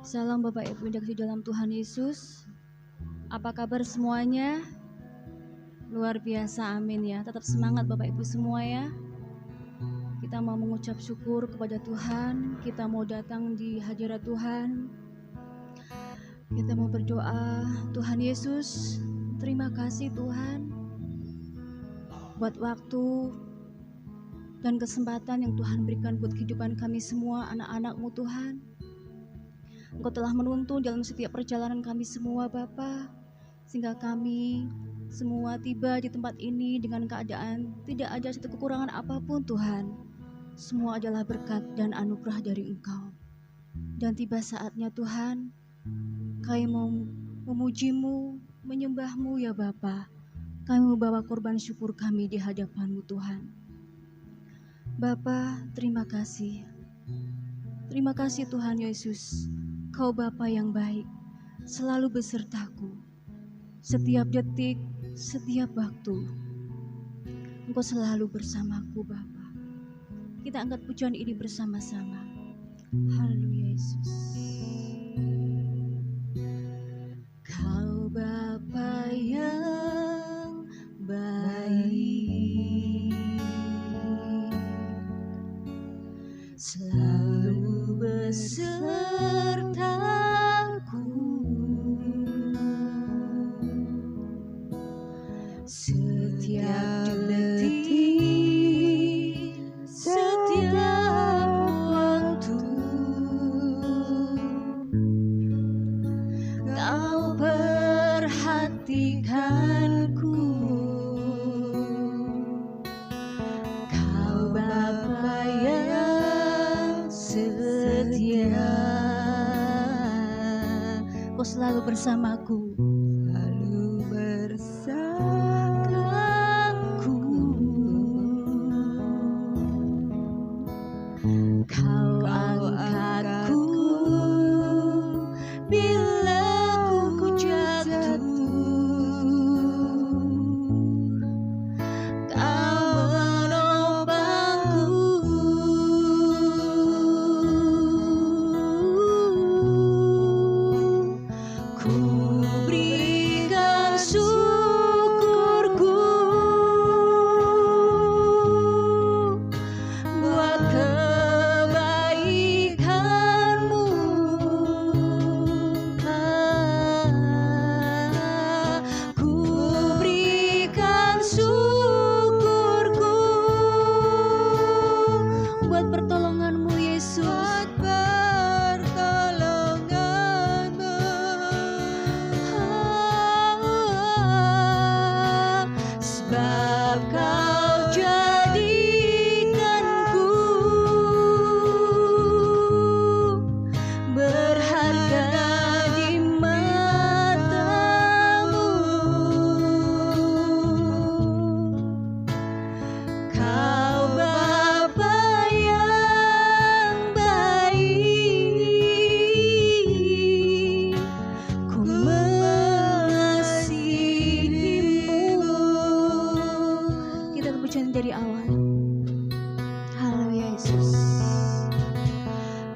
Salam Bapak Ibu yang dikasihi dalam Tuhan Yesus. Apa kabar semuanya? Luar biasa, amin ya. Tetap semangat Bapak Ibu semua ya. Kita mau mengucap syukur kepada Tuhan. Kita mau datang di hadirat Tuhan. Kita mau berdoa. Tuhan Yesus, terima kasih Tuhan buat waktu dan kesempatan yang Tuhan berikan buat kehidupan kami semua, anak-anak-Mu Tuhan. Engkau telah menuntun dalam setiap perjalanan kami semua Bapa, sehingga kami semua tiba di tempat ini dengan keadaan tidak ada satu kekurangan apapun Tuhan. Semua adalah berkat dan anugerah dari Engkau. Dan tiba saatnya Tuhan, kami mau memuji-Mu, menyembah-Mu ya Bapa. Kami membawa korban syukur kami di hadapan-Mu Tuhan. Bapa, terima kasih. Terima kasih Tuhan Yesus. Kau Bapa yang baik, selalu besertaku. Setiap detik, setiap waktu, Engkau selalu bersamaku Bapa. Kita angkat pujian ini bersama-sama. Haleluya Yesus. Kau Bapa yang baik, selalu besertaku. Setiap detik, setiap waktu, Kau perhatikanku. Kau Bapa yang setia, Kau selalu bersamaku. Selalu bersamaku. Kau angkatku bila ku jatuh. Kau menopangku. Ku berikan syukurku buat kebaikan-Mu. Ku berikan syukurku buat pertolongan-Mu Yesus. Sebab Kau jadikanku berharga di mata-Mu. Kau Bapa yang baik, ku mengasihi-Mu. Kita pujian dari awal. Haleluya Yesus.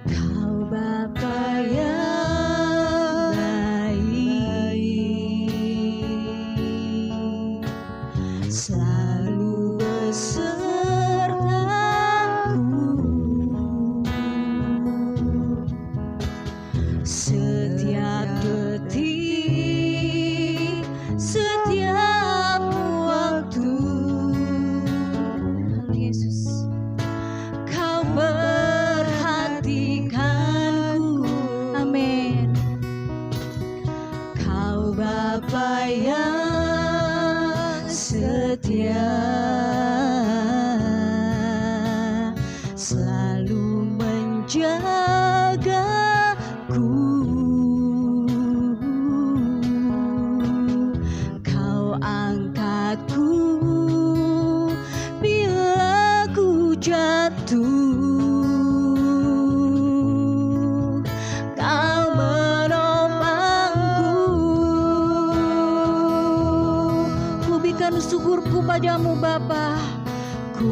Kau Bapa yang baik, selalu besertaku. Setiap detik, setiap waktu, Haleluya Yesus. Kau perhatikanku. Amin. Kau Bapa yang setia, selalu menjagaku. Kau angkatku bila ku jatuh. Kau menopangku. Ku berikan syukurku padamu Bapa. Ku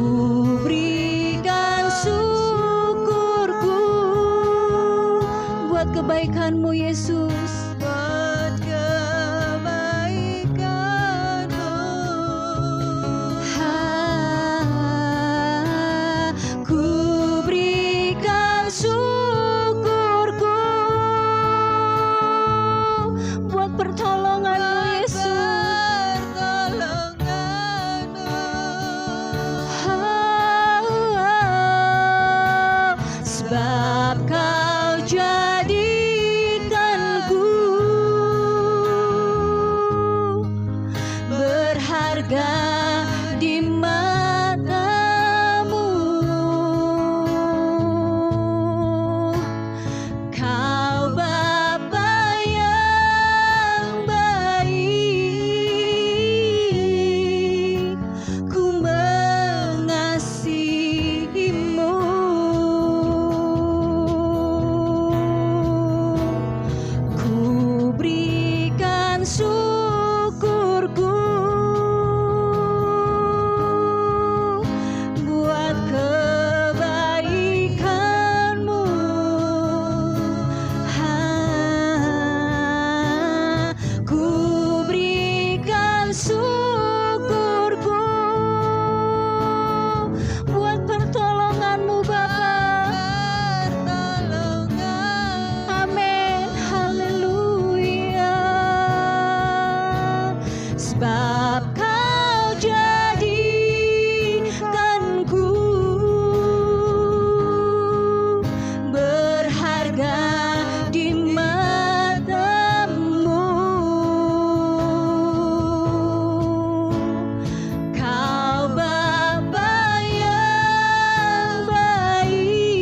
berikan syukurku buat kebaikan-Mu Yesus. Buat kebaikan-Mu. Ku berikan syukurku buat pertolongan-Mu Yesus. Sebab Kau jadikanku berharga di mata-Mu. Kau Bapa yang baik, ku mengasihi-Mu. Ku berikan syukurku buat kebaikan-Mu. Ku berikan syukurku buat pertolongan-Mu Bapa. Amin, haleluya. Sebab Kau jadikanku berharga di mata-Mu. Kau Bapa yang baik,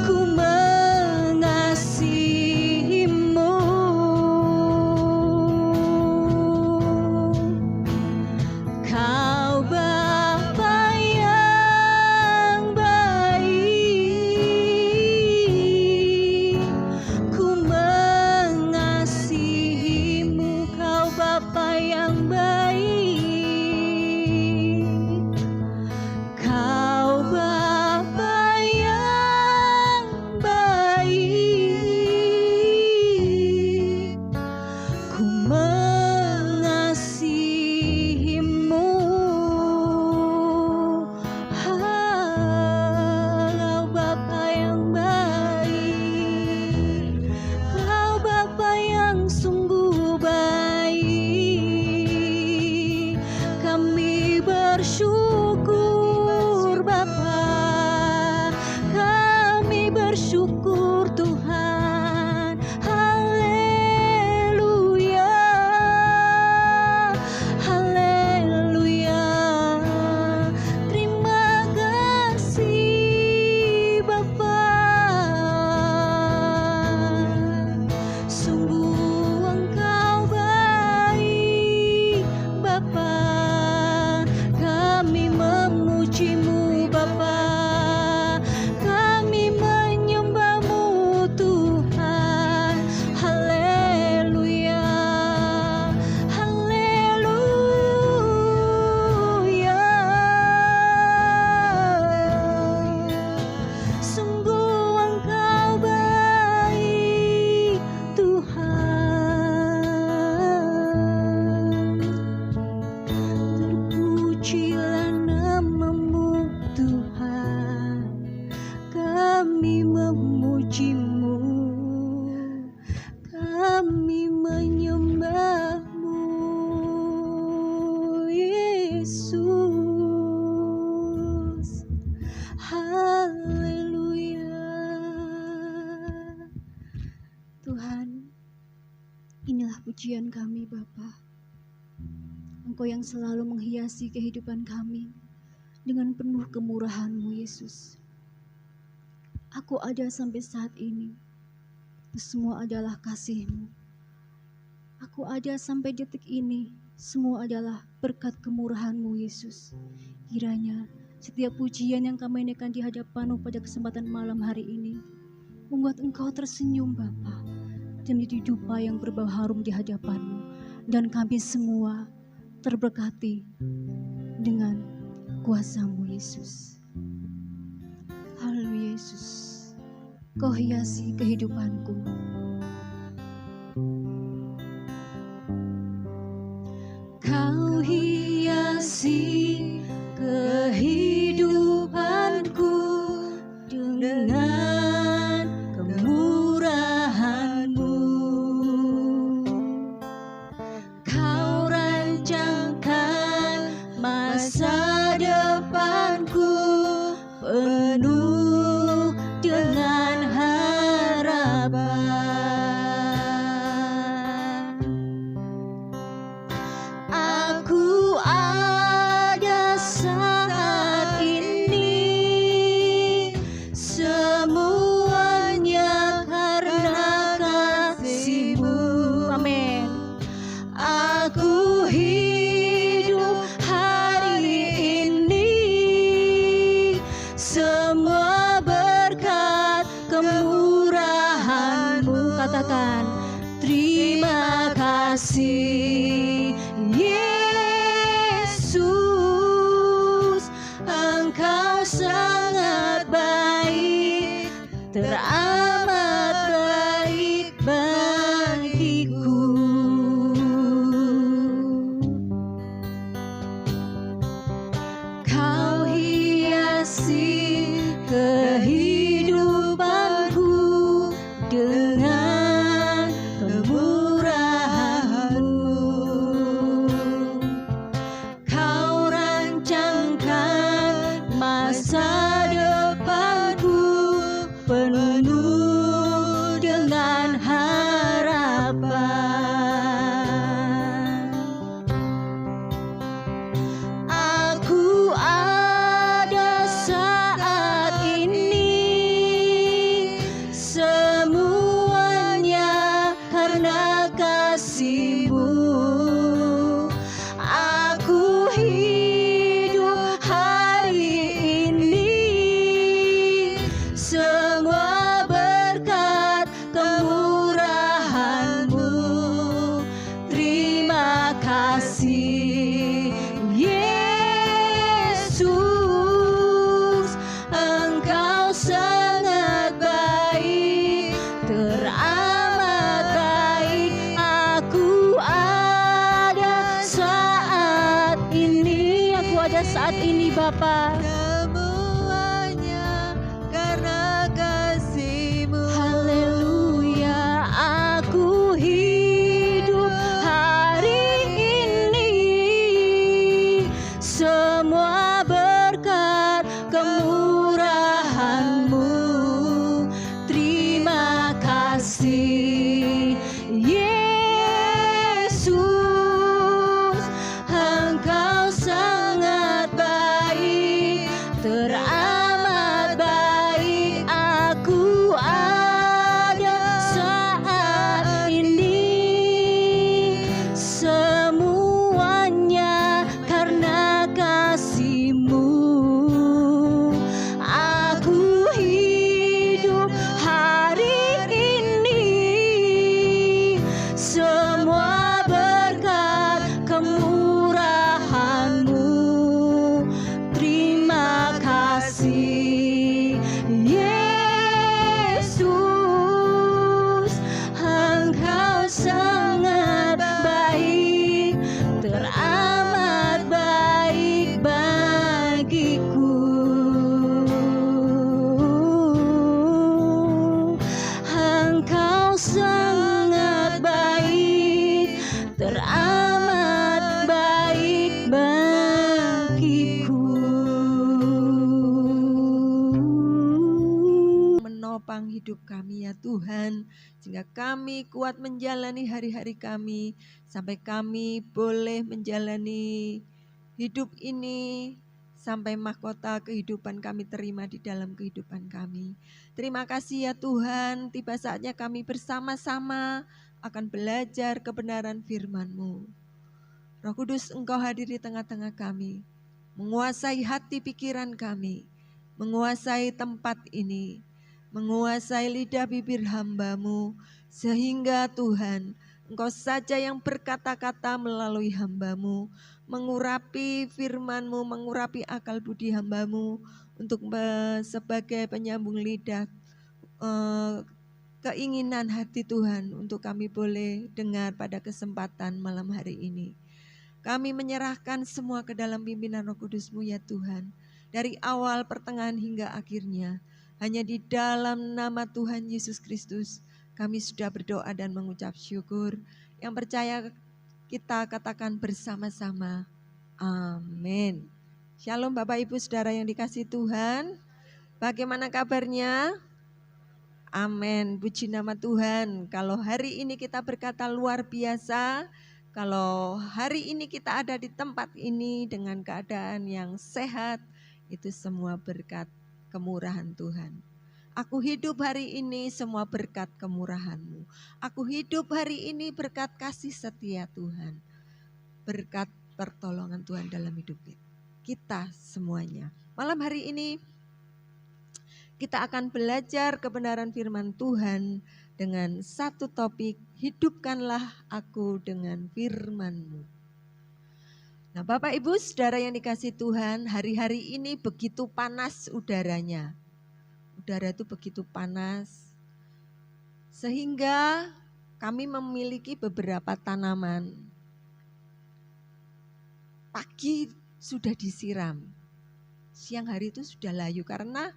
ku mengasihi-Mu. Kau Bapa yang baik, ku mengasihi-Mu. Kau Bapa yang baik, Kau Bapa yang baik, ku mengasihi-Mu. Kau Bapa yang baik, Kau Bapa yang sungguh baik. Kami bersyukur Bapa, kami bersyukur Tuhan. Haleluya, haleluya. Terima kasih Bapa. Sungguh Engkau baik Bapa. Kami memuji-Mu Bapa. Kami menyembah-Mu Tuhan. Haleluya, haleluya. Sungguh Engkau baik Tuhan. Terpujilah nama-Mu Tuhan. Kami memuji-Mu, kami menyembah-Mu Yesus. Haleluya. Tuhan, inilah pujian kami Bapa. Engkau yang selalu menghiasi kehidupan kami dengan penuh kemurahan-Mu Yesus. Aku ada sampai saat ini, itu semua adalah kasih-Mu. Aku ada sampai detik ini, semua adalah berkat kemurahan-Mu Yesus. Kiranya setiap pujian yang kami naikkan di hadapan-Mu pada kesempatan malam hari ini membuat Engkau tersenyum Bapa, dan menjadi dupa yang berbau harum di hadapan-Mu, dan kami semua terberkati dengan kuasa-Mu Yesus. Haleluya Yesus. Kau hiasi kehidupanku. Kau hiasi kehidupanku dengan kemurahan-Mu. Kau rancangkan masa depanku penuh dengan harapan. Aku ada saat ini, semuanya karena kasih-Mu. Amin. Aku hidup hari ini, semua berkat kemurahan-Mu. Katakan, terima kasih Yesus, Engkau sangat baik, teramat baik bagiku. Kau hiasi kehidupanku dengan kemurahan-Mu. Kau rancangkan masa depanku penuh dengan harapan. Aku ada saat ini, semuanya karena kasih-Mu. Aku hidup hari ini, semua berkat kemurahan-Mu. Terima kasih Yesus, Engkau sangat baik, teramat baik. Aku ada saat ini, aku ada saat ini Bapa. Semuanya karena kasih-Mu. Haleluya, aku hidup hari ini, semua berkat kemurahan-Mu. Terima kasih Yesus, Engkau sangat baik, teramat baik. Aku ada saat ini, semuanya karena kasih-Mu. Aku hidup hari ini, semua berkat kemurahan-Mu. Terima kasih Yesus, Engkau sangat baik, teramat baik bagiku. Engkau sangat baik, teramat baik bagiku. Menopang hidup kami ya Tuhan, sehingga kami kuat menjalani hari-hari kami, sampai kami boleh menjalani hidup ini sampai mahkota kehidupan kami terima di dalam kehidupan kami. Terima kasih ya Tuhan, tiba saatnya kami bersama-sama akan belajar kebenaran firman-Mu. Roh Kudus, Engkau hadir di tengah-tengah kami, menguasai hati pikiran kami, menguasai tempat ini, menguasai lidah bibir hamba-Mu, sehingga Tuhan, Engkau saja yang berkata-kata melalui hamba-Mu, mengurapi firman-Mu, mengurapi akal budi hamba-Mu, untuk sebagai penyambung lidah keinginan hati Tuhan untuk kami boleh dengar pada kesempatan malam hari ini. Kami menyerahkan semua ke dalam pimpinan Roh Kudus-Mu ya Tuhan. Dari awal, pertengahan hingga akhirnya. Hanya di dalam nama Tuhan Yesus Kristus kami sudah berdoa dan mengucap syukur. Yang percaya kita katakan bersama-sama. Amin. Shalom Bapak Ibu Saudara yang dikasihi Tuhan. Bagaimana kabarnya? Amin. Puji nama Tuhan. Kalau hari ini kita berkata luar biasa. Kalau hari ini kita ada di tempat ini dengan keadaan yang sehat, itu semua berkat kemurahan Tuhan. Aku hidup hari ini semua berkat kemurahan-Mu. Aku hidup hari ini berkat kasih setia Tuhan. Berkat pertolongan Tuhan dalam hidup kita semuanya. Malam hari ini kita akan belajar kebenaran firman Tuhan dengan satu topik, hidupkanlah aku dengan firman-Mu. Nah Bapak Ibu Saudara yang dikasihi Tuhan, hari-hari ini begitu panas udaranya. Udara itu begitu panas, sehingga kami memiliki beberapa tanaman. Pagi sudah disiram, siang hari itu sudah layu karena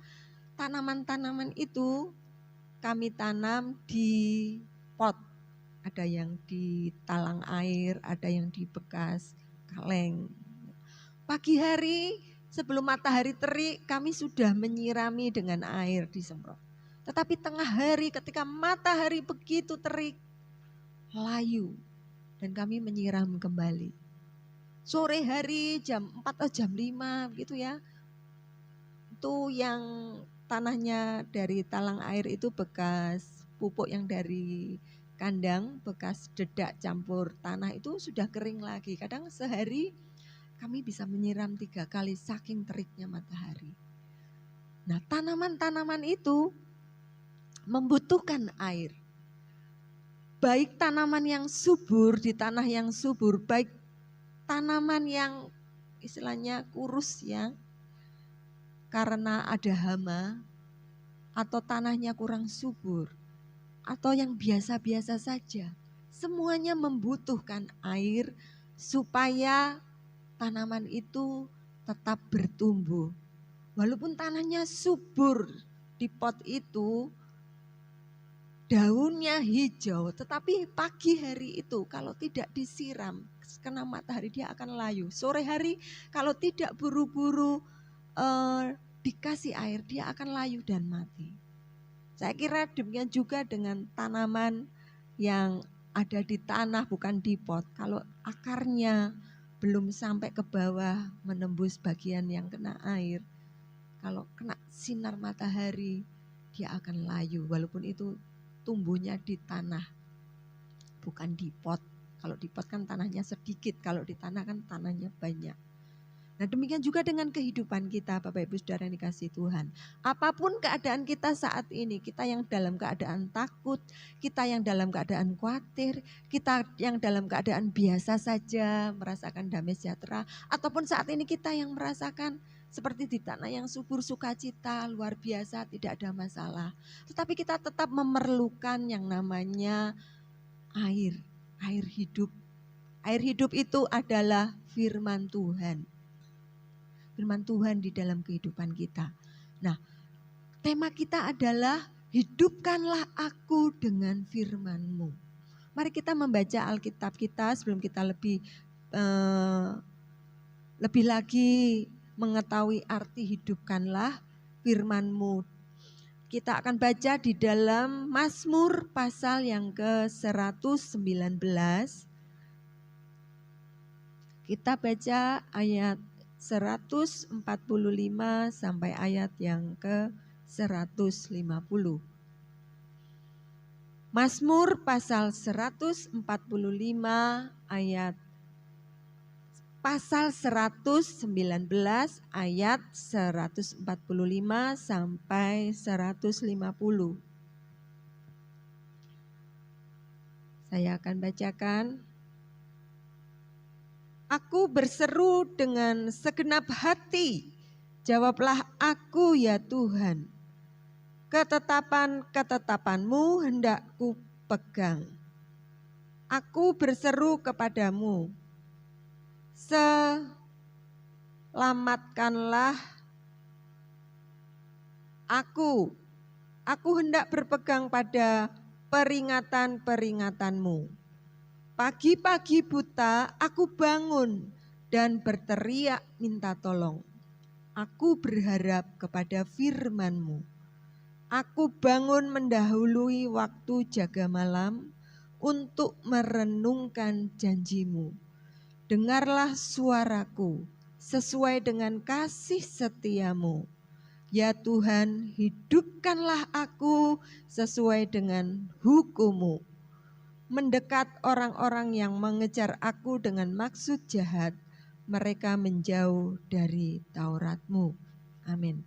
tanaman-tanaman itu kami tanam di pot, ada yang di talang air, ada yang di bekas kaleng. Pagi hari sebelum matahari terik kami sudah menyirami dengan air disemprot. Tetapi tengah hari ketika matahari begitu terik, layu dan kami menyiram kembali. Sore hari jam 4 atau jam 5 gitu ya, itu yang tanahnya dari talang air itu bekas pupuk yang dari kandang, bekas dedak campur tanah itu sudah kering lagi. Kadang sehari kami bisa menyiram 3 kali saking teriknya matahari. Nah tanaman-tanaman itu membutuhkan air. Baik tanaman yang subur di tanah yang subur, baik tanaman yang istilahnya kurus ya, karena ada hama, atau tanahnya kurang subur, atau yang biasa-biasa saja. Semuanya membutuhkan air supaya tanaman itu tetap bertumbuh. Walaupun tanahnya subur di pot itu, daunnya hijau, tetapi pagi hari itu kalau tidak disiram, kena matahari dia akan layu. Sore hari kalau tidak buru-buru dikasih air, dia akan layu dan mati. Saya kira demikian juga dengan tanaman yang ada di tanah bukan di pot. Kalau akarnya belum sampai ke bawah menembus bagian yang kena air, kalau kena sinar matahari dia akan layu. Walaupun itu tumbuhnya di tanah bukan di pot. Kalau di pot kan tanahnya sedikit, kalau di tanah kan tanahnya banyak. Nah demikian juga dengan kehidupan kita Bapak Ibu Saudara yang dikasihi Tuhan. Apapun keadaan kita saat ini, kita yang dalam keadaan takut, kita yang dalam keadaan khawatir, kita yang dalam keadaan biasa saja merasakan damai sejahtera, ataupun saat ini kita yang merasakan seperti di tanah yang subur, sukacita, luar biasa, tidak ada masalah. Tetapi kita tetap memerlukan yang namanya air, air hidup. Air hidup itu adalah firman Tuhan. Firman Tuhan di dalam kehidupan kita. Nah, tema kita adalah hidupkanlah aku dengan firman-Mu. Mari kita membaca Alkitab kita sebelum kita lebih lagi mengetahui arti hidupkanlah firman-Mu. Kita akan baca di dalam Mazmur pasal yang ke-119. Kita baca ayat 145 sampai ayat yang ke-150. Mazmur pasal 145 ayat pasal 119 ayat 145 sampai 150. Saya akan bacakan. Aku berseru dengan segenap hati, jawablah aku ya Tuhan. ketetapan-ketetapanmu hendak ku pegang. Aku berseru kepadamu, selamatkanlah aku. Aku hendak berpegang pada peringatan-peringatanmu. Pagi-pagi buta aku bangun dan berteriak minta tolong. Aku berharap kepada firman-Mu. Aku bangun mendahului waktu jaga malam untuk merenungkan janji-Mu. Dengarlah suaraku sesuai dengan kasih setia-Mu. Ya Tuhan, hidupkanlah aku sesuai dengan hukum-Mu. Mendekat orang-orang yang mengejar aku dengan maksud jahat, mereka menjauh dari Taurat-Mu. Amin.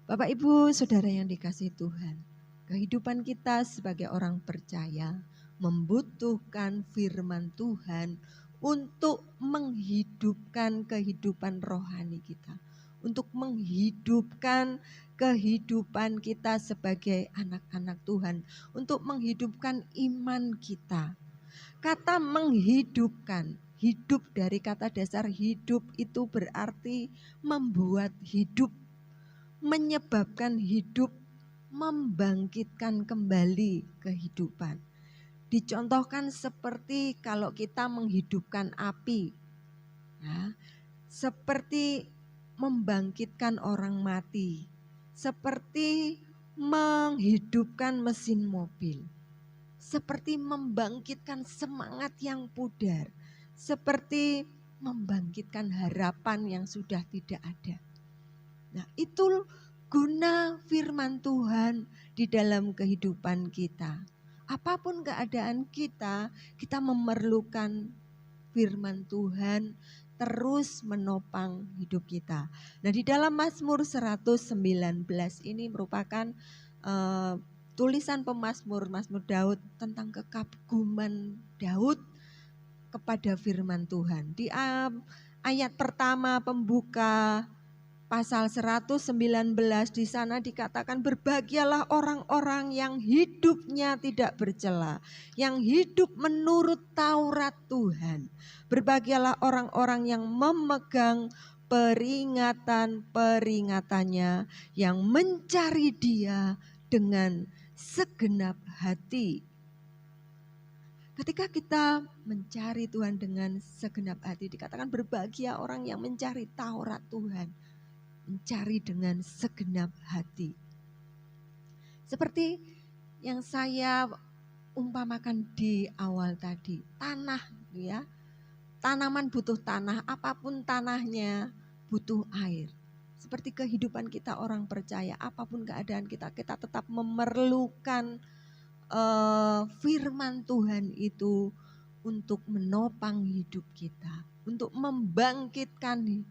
Bapak, Ibu, Saudara yang dikasihi Tuhan, kehidupan kita sebagai orang percaya membutuhkan firman Tuhan untuk menghidupkan kehidupan rohani kita, untuk menghidupkan kehidupan kita sebagai anak-anak Tuhan, untuk menghidupkan iman kita. Kata menghidupkan, hidup dari kata dasar hidup itu berarti membuat hidup, menyebabkan hidup, membangkitkan kembali kehidupan. Dicontohkan seperti kalau kita menghidupkan api, ya, seperti membangkitkan orang mati, seperti menghidupkan mesin mobil, seperti membangkitkan semangat yang pudar, seperti membangkitkan harapan yang sudah tidak ada. Nah, itu guna firman Tuhan di dalam kehidupan kita. Apapun keadaan kita, kita memerlukan firman Tuhan terus menopang hidup kita. Nah, di dalam Mazmur 119 ini merupakan tulisan pemazmur, Mazmur Daud tentang kekaguman Daud kepada firman Tuhan. Di ayat pertama pembuka pasal 119 di sana dikatakan, berbahagialah orang-orang yang hidupnya tidak bercela, yang hidup menurut Taurat Tuhan. Berbahagialah orang-orang yang memegang peringatan-peringatannya, yang mencari Dia dengan segenap hati. Ketika kita mencari Tuhan dengan segenap hati, dikatakan berbahagia orang yang mencari Taurat Tuhan, mencari dengan segenap hati. Seperti yang saya umpamakan di awal tadi, tanah, ya, tanaman butuh tanah, apapun tanahnya butuh air. Seperti kehidupan kita orang percaya, apapun keadaan kita, kita tetap memerlukan firman Tuhan itu untuk menopang hidup kita, untuk membangkitkan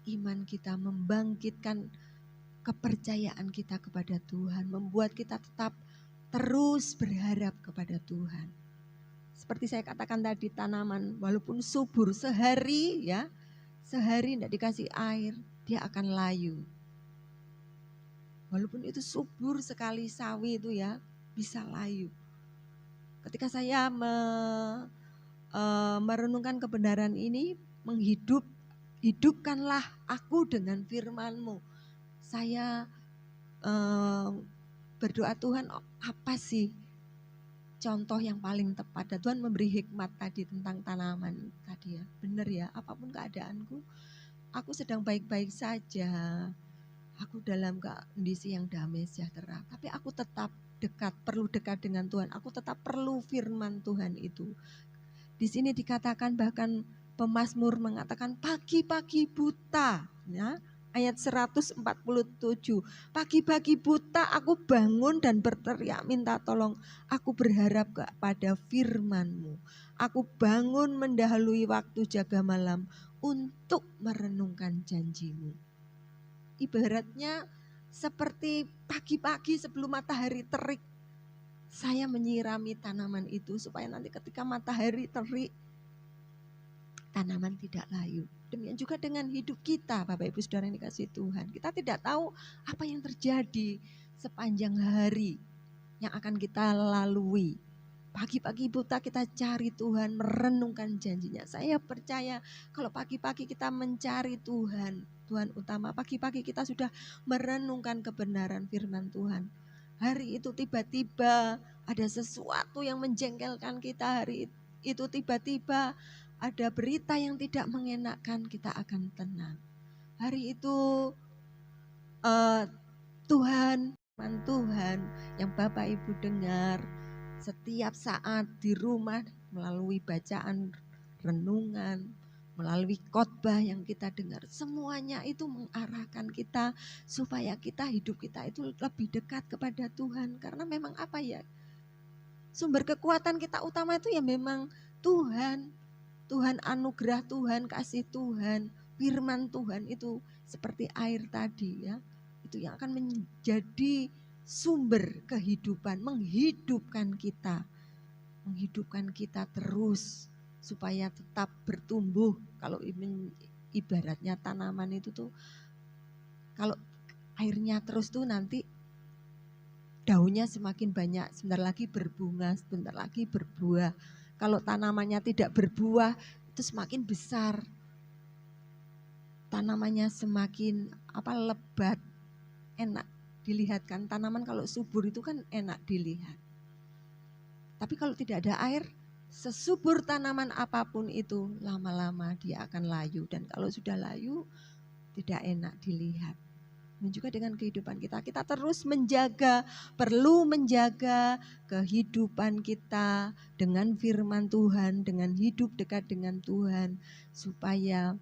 iman kita, membangkitkan kepercayaan kita kepada Tuhan, membuat kita tetap terus berharap kepada Tuhan. Seperti saya katakan tadi, tanaman walaupun subur sehari tidak dikasih air, dia akan layu. Walaupun itu subur sekali sawi itu ya, bisa layu. Ketika saya merenungkan kebenaran ini, hidupkanlah aku dengan firman-Mu. Saya berdoa, Tuhan, apa sih contoh yang paling tepat? Dan Tuhan memberi hikmat tadi tentang tanaman tadi ya. Benar ya, apapun keadaanku, aku sedang baik-baik saja. Aku dalam kondisi yang damai sejahtera. Tapi aku tetap perlu dekat dengan Tuhan. Aku tetap perlu firman Tuhan itu. Di sini dikatakan, bahkan pemazmur mengatakan pagi-pagi buta, ya, ayat 147. Pagi-pagi buta aku bangun dan berteriak minta tolong. Aku berharap kepada firman-Mu. Aku bangun mendahului waktu jaga malam untuk merenungkan janji-Mu. Ibaratnya seperti pagi-pagi sebelum matahari terik, saya menyirami tanaman itu supaya nanti ketika matahari terik, tanaman tidak layu. Demikian juga dengan hidup kita, Bapak Ibu Saudara yang dikasihi Tuhan. Kita tidak tahu apa yang terjadi sepanjang hari yang akan kita lalui. Pagi-pagi buta kita cari Tuhan, merenungkan janjinya. Saya percaya kalau pagi-pagi kita mencari Tuhan, Tuhan utama, pagi-pagi kita sudah merenungkan kebenaran firman Tuhan. Hari itu tiba-tiba ada sesuatu yang menjengkelkan kita, hari itu tiba-tiba ada berita yang tidak mengenakan, kita akan tenang. Hari itu Tuhan yang Bapak Ibu dengar setiap saat di rumah melalui bacaan, renungan, melalui khotbah yang kita dengar, semuanya itu mengarahkan kita supaya hidup kita itu lebih dekat kepada Tuhan. Karena memang apa ya, sumber kekuatan kita utama itu ya memang Tuhan. Tuhan anugerah Tuhan, kasih Tuhan, firman Tuhan itu seperti air tadi ya. Itu yang akan menjadi sumber kehidupan, menghidupkan kita terus supaya tetap bertumbuh. Kalau ibaratnya tanaman itu tuh kalau airnya terus tuh nanti daunnya semakin banyak, sebentar lagi berbunga, sebentar lagi berbuah. Kalau tanamannya tidak berbuah, itu semakin besar. Tanamannya semakin lebat, enak dilihat kan. Tanaman kalau subur itu kan enak dilihat. Tapi kalau tidak ada air, sesubur tanaman apapun itu, lama-lama dia akan layu. Dan kalau sudah layu, tidak enak dilihat. Dan juga dengan kehidupan kita terus perlu menjaga kehidupan kita dengan firman Tuhan, dengan hidup dekat dengan Tuhan, supaya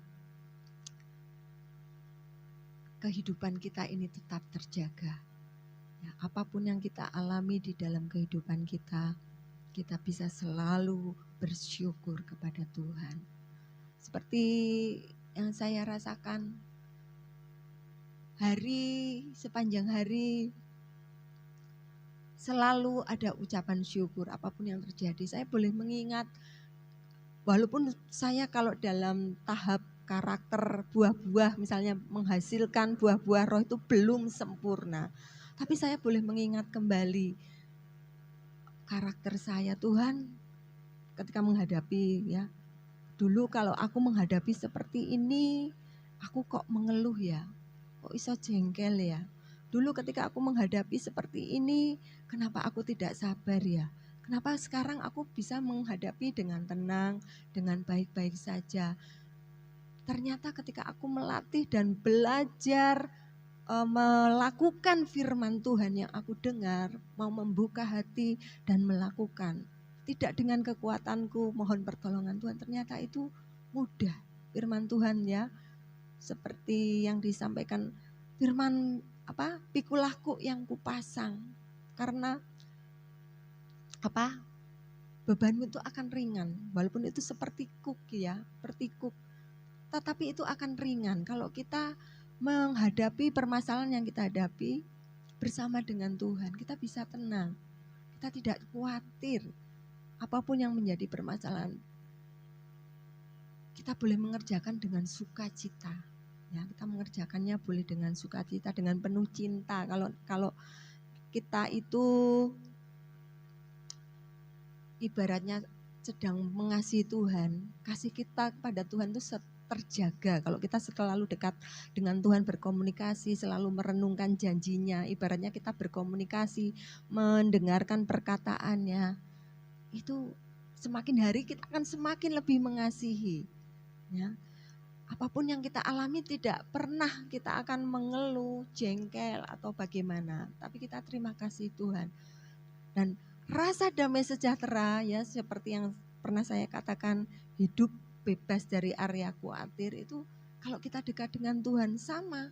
kehidupan kita ini tetap terjaga. Ya, apapun yang kita alami di dalam kehidupan kita bisa selalu bersyukur kepada Tuhan. Seperti yang saya rasakan, sepanjang hari selalu ada ucapan syukur apapun yang terjadi. Saya boleh mengingat, walaupun saya kalau dalam tahap karakter buah-buah, misalnya menghasilkan buah-buah roh itu belum sempurna, tapi saya boleh mengingat kembali karakter saya. Tuhan ketika menghadapi ya, dulu kalau aku menghadapi seperti ini, aku kok mengeluh ya, kok iso jengkel ya. Dulu ketika aku menghadapi seperti ini, kenapa aku tidak sabar ya? Kenapa sekarang aku bisa menghadapi dengan tenang, dengan baik-baik saja? Ternyata ketika aku melatih dan belajar melakukan firman Tuhan yang aku dengar, mau membuka hati dan melakukan, tidak dengan kekuatanku, mohon pertolongan Tuhan, ternyata itu mudah. Firman Tuhan ya, seperti yang disampaikan firman pikulahku yang kupasang, karena bebanmu itu akan ringan, walaupun itu seperti kuk ya, pertikuk, tetapi itu akan ringan kalau kita menghadapi permasalahan yang kita hadapi bersama dengan Tuhan. Kita bisa tenang, kita tidak khawatir apapun yang menjadi permasalahan. Kita boleh mengerjakan dengan sukacita. Ya, kita mengerjakannya boleh dengan sukacita, dengan penuh cinta. Kalau kita itu ibaratnya sedang mengasihi Tuhan, kasih kita kepada Tuhan itu terjaga. Kalau kita selalu dekat dengan Tuhan, berkomunikasi, selalu merenungkan janjinya, ibaratnya kita berkomunikasi, mendengarkan perkataannya, itu semakin hari kita akan semakin lebih mengasihi. Ya. Apapun yang kita alami tidak pernah kita akan mengeluh, jengkel atau bagaimana, tapi kita terima kasih Tuhan. Dan rasa damai sejahtera ya, seperti yang pernah saya katakan, hidup bebas dari area khawatir itu kalau kita dekat dengan Tuhan sama.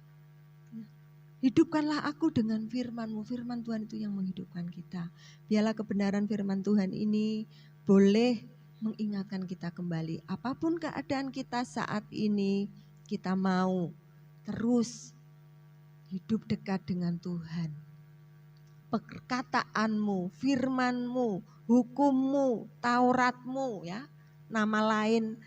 Hidupkanlah aku dengan firman-Mu, firman Tuhan itu yang menghidupkan kita. Biarlah kebenaran firman Tuhan ini boleh mengingatkan kita kembali. Apapun keadaan kita saat ini, kita mau terus hidup dekat dengan Tuhan. Perkataanmu, firman-Mu, hukum-Mu, Taurat-Mu ya, nama lain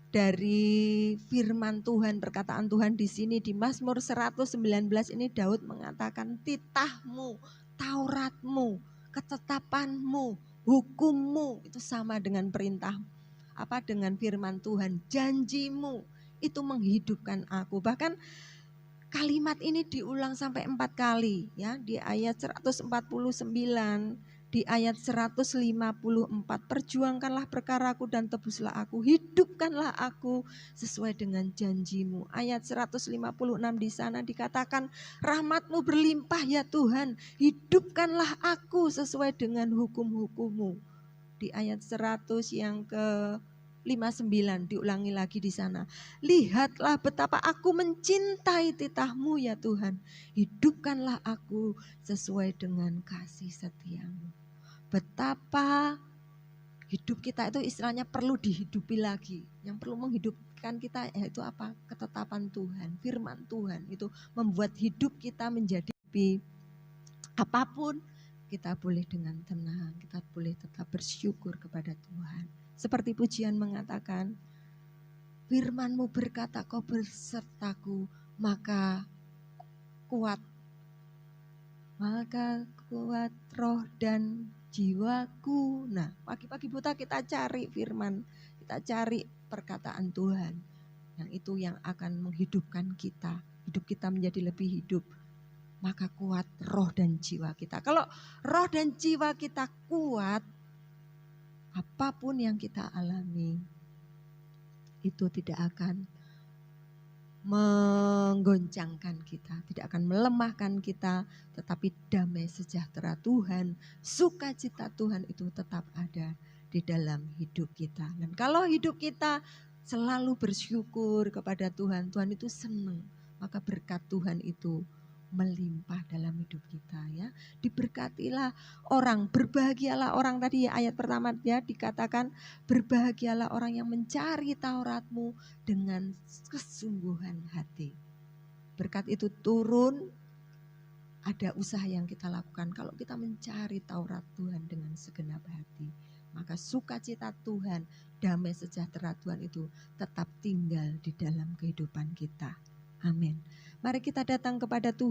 dari firman Tuhan, perkataan Tuhan di sini di Mazmur 119 ini Daud mengatakan titahmu, Tauratmu, ketetapanmu, hukummu itu sama dengan perintah dengan firman Tuhan, janjimu itu menghidupkan aku. Bahkan kalimat ini diulang sampai 4 kali ya, di ayat 149, di ayat 154, perjuangkanlah perkaraku dan tebuslah aku, hidupkanlah aku sesuai dengan janjimu. Ayat 156 di sana dikatakan, rahmatmu berlimpah ya Tuhan, hidupkanlah aku sesuai dengan hukum-hukummu. Di ayat 100 yang ke 59 diulangi lagi di sana. Lihatlah betapa aku mencintai titahmu ya Tuhan. Hidupkanlah aku sesuai dengan kasih setiamu. Betapa hidup kita itu istilahnya perlu dihidupi lagi. Yang perlu menghidupkan kita yaitu apa? Ketetapan Tuhan, firman Tuhan. Itu membuat hidup kita menjadi apapun kita boleh dengan tenang, kita boleh tetap bersyukur kepada Tuhan. Seperti pujian mengatakan, firman-Mu berkata kau bersertaku, maka kuat roh dan jiwaku. Nah, pagi-pagi buta kita cari firman, kita cari perkataan Tuhan. Yang itu yang akan menghidupkan kita, hidup kita menjadi lebih hidup. Maka kuat roh dan jiwa kita. Kalau roh dan jiwa kita kuat, apapun yang kita alami itu tidak akan menggoncangkan kita, tidak akan melemahkan kita, tetapi damai sejahtera Tuhan, sukacita Tuhan itu tetap ada di dalam hidup kita. Dan kalau hidup kita selalu bersyukur kepada Tuhan, Tuhan itu senang, maka berkat Tuhan itu melimpah dalam hidup kita ya. Diberkatilah orang, berbahagialah orang, tadi ayat pertama ya dikatakan berbahagialah orang yang mencari Tauratmu dengan kesungguhan hati. Berkat itu turun, ada usaha yang kita lakukan. Kalau kita mencari Taurat Tuhan dengan segenap hati, maka sukacita Tuhan, damai sejahtera Tuhan itu tetap tinggal di dalam kehidupan kita. Amin. Mari kita datang kepada Tuhan.